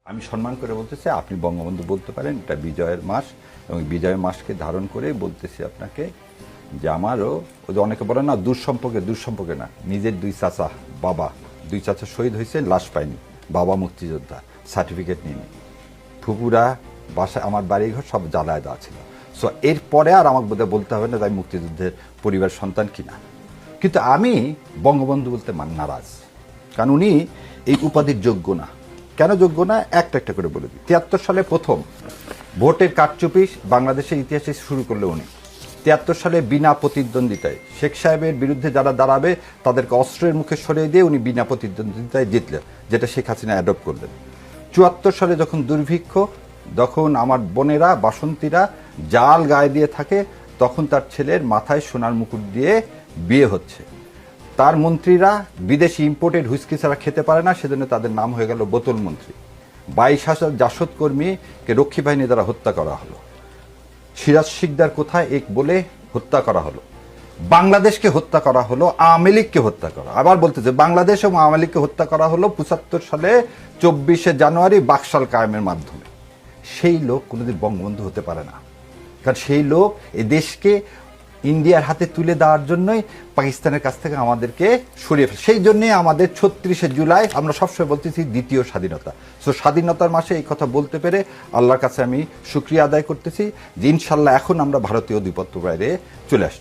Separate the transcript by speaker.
Speaker 1: আমি সম্মান করে বলতেছি আপনি বঙ্গবন্ধু বলতে পারেন, এটা বিজয়ের মাস এবং বিজয়ের মাসকে ধারণ করে বলতেছি আপনাকে যে আমারও ওই যে অনেকে বলে না দুঃসম্পর্কে না, নিজের দুই চাচা দুই চাচা শহীদ হয়েছে, লাশ পায়নি, বাবা মুক্তিযোদ্ধা, সার্টিফিকেট নিয়নি, ফুপুরা বাসায় আমার বাড়িঘর সব জ্বালায় দেওয়া ছিল। সো এরপরে আর আমাকে বোধহয় বলতে হবে না তাই মুক্তিযুদ্ধের পরিবার সন্তান কিনা। কিন্তু আমি বঙ্গবন্ধু বলতে নারাজ, কারণ উনি এই উপাধির যোগ্য না। কেন যোগ্য না একটা করে বলে দিই। ৭৩ সালে প্রথম ভোটের কারচুপি বাংলাদেশের ইতিহাসে শুরু করলে উনি। ৭৩ সালে বিনা প্রতিদ্বন্দ্বিতায় শেখ সাহেবের বিরুদ্ধে যারা দাঁড়াবে তাদেরকে অস্ত্রের মুখে সরিয়ে দিয়ে উনি বিনা প্রতিদ্বন্দ্বিতায় জিতলেন, যেটা শেখ হাসিনা অ্যাডপ্ট করলেন। ৭৪ সালে যখন দুর্ভিক্ষ, যখন আমার বোনেরা বাসন্তীরা জাল গায়ে দিয়ে থাকে, তখন তার ছেলের মাথায় সোনার মুকুট দিয়ে বিয়ে হচ্ছে। তার মন্ত্রীরা বিদেশি ইম্পোর্টেড হুইস্কি ছাড়া খেতে পারে না, সেজন্য তাদের নাম হয়ে গেল বোতল মন্ত্রী। ২২,০০০ জাসদ কর্মীকে রক্ষী বাহিনী দ্বারা হত্যা করা হলো। সিরাজ শিকদার কোথায় এক বলে হত্যা করা হলো। বাংলাদেশকে হত্যা করা হলো, আওয়ামী লীগকে হত্যা করা, আবার বলতেছে বাংলাদেশ এবং আওয়ামী লীগকে হত্যা করা হলো ৭৫ সালে ২৪শে জানুয়ারি বাকশাল কায়েমের মাধ্যমে। সেই লোক কোনোদিন বঙ্গবন্ধু হতে পারে না, কারণ সেই লোক এই দেশকে ইন্ডিয়ার হাতে তুলে দেওয়ার জন্যই পাকিস্তানের কাছ থেকে আমাদেরকে সরিয়ে ফেলে। সেই জন্যে আমাদের ৩৬শে জুলাই আমরা সবসময় বলতেছি দ্বিতীয় স্বাধীনতা। সো স্বাধীনতার মাসে এই কথা বলতে পেরে আল্লাহর কাছে আমি শুকরিয়া আদায় করতেছি যে ইনশাল্লাহ এখন আমরা ভারতীয় আধিপত্য বাইরে চলে আসছি।